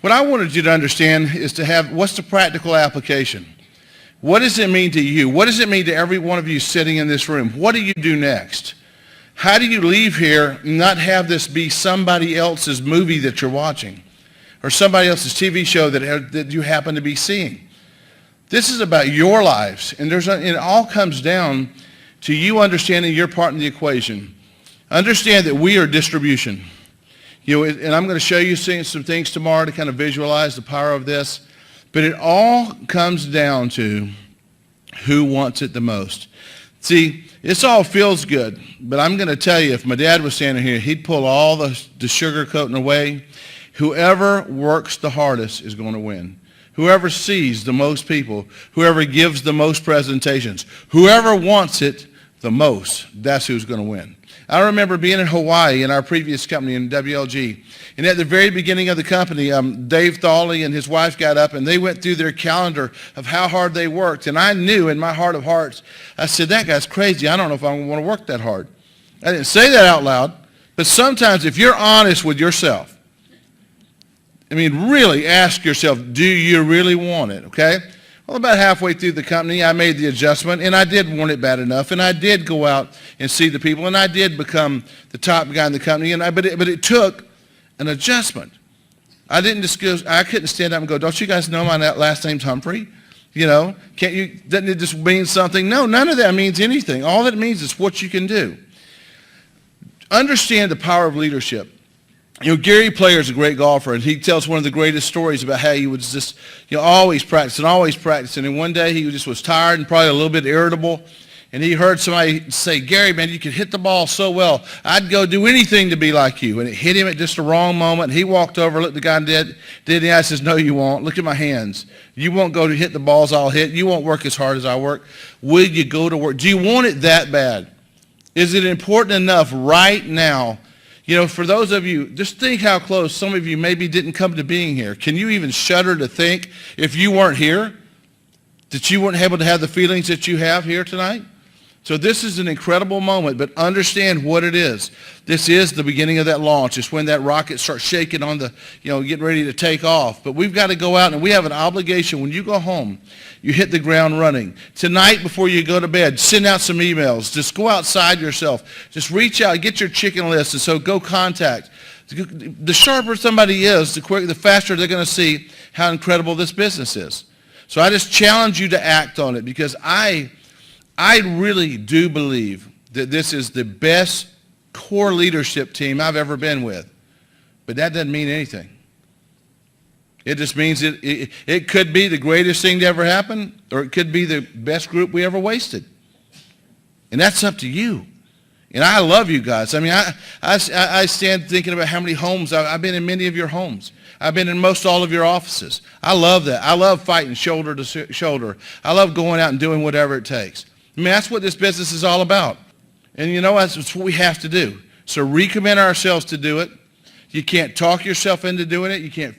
What I wanted you to understand is to have, what's the practical application? What does it mean to you? What does it mean to every one of you sitting in this room? What do you do next? How do you leave here and not have this be somebody else's movie that you're watching or somebody else's TV show that you happen to be seeing? This is about your lives, and it all comes down to you understanding your part in the equation. Understand that we are distribution. And I'm going to show you some things tomorrow to kind of visualize the power of this. But it all comes down to who wants it the most. See, this all feels good, but I'm going to tell you, if my dad was standing here, he'd pull all the sugar coating away. Whoever works the hardest is going to win. Whoever sees the most people, whoever gives the most presentations, whoever wants it the most, that's who's going to win. I remember being in Hawaii in our previous company in WLG, and at the very beginning of the company, Dave Thawley and his wife got up and they went through their calendar of how hard they worked, and I knew in my heart of hearts, I said, that guy's crazy. I don't know if I want to work that hard. I didn't say that out loud, but sometimes if you're honest with yourself, really ask yourself, do you really want it, okay? Well, about halfway through the company, I made the adjustment, and I did want it bad enough, and I did go out and see the people, and I did become the top guy in the company, but it took an adjustment. I couldn't stand up and go, don't you guys know my last name's Humphrey? Doesn't it just mean something? No, none of that means anything. All that means is what you can do. Understand the power of leadership. Gary Player is a great golfer, and he tells one of the greatest stories about how he was just, always practicing. And one day he just was tired and probably a little bit irritable, and he heard somebody say, Gary, man, you could hit the ball so well. I'd go do anything to be like you. And it hit him at just the wrong moment. He walked over, looked the guy dead in the eye, says, no, you won't. Look at my hands. You won't go to hit the balls I'll hit. You won't work as hard as I work. Will you go to work? Do you want it that bad? Is it important enough right now? For those of you, just think how close some of you maybe didn't come to being here. Can you even shudder to think if you weren't here, that you weren't able to have the feelings that you have here tonight? So this is an incredible moment, but understand what it is. This is the beginning of that launch. It's when that rocket starts shaking on the, getting ready to take off. But we've got to go out, and we have an obligation. When you go home, you hit the ground running. Tonight, before you go to bed, send out some emails. Just go outside yourself. Just reach out, get your chicken list, and so go contact. The sharper somebody is, the faster they're going to see how incredible this business is. So I just challenge you to act on it, because I really do believe that this is the best core leadership team I've ever been with. But that doesn't mean anything. It just means it could be the greatest thing to ever happen, or it could be the best group we ever wasted. And that's up to you. And I love you guys. I stand thinking about how many homes. I've been in many of your homes. I've been in most all of your offices. I love that. I love fighting shoulder to shoulder. I love going out and doing whatever it takes. That's what this business is all about. And that's what we have to do. So recommit ourselves to do it. You can't talk yourself into doing it. You can't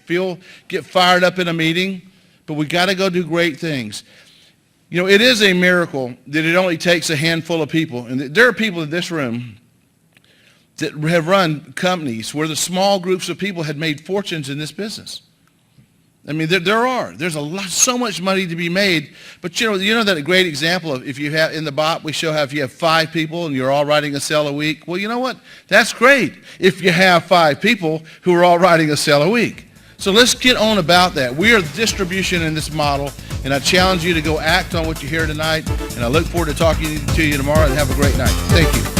get fired up in a meeting. But we got to go do great things. It is a miracle that it only takes a handful of people. And there are people in this room that have run companies where the small groups of people had made fortunes in this business. There's so much money to be made, but that a great example of, if you have in the bot, we show how if you have 5 people and you're all writing a sale a week. Well, you know what? That's great if you have 5 people who are all writing a sale a week. So let's get on about that. We are distribution in this model, and I challenge you to go act on what you hear tonight, and I look forward to talking to you tomorrow, and have a great night. Thank you.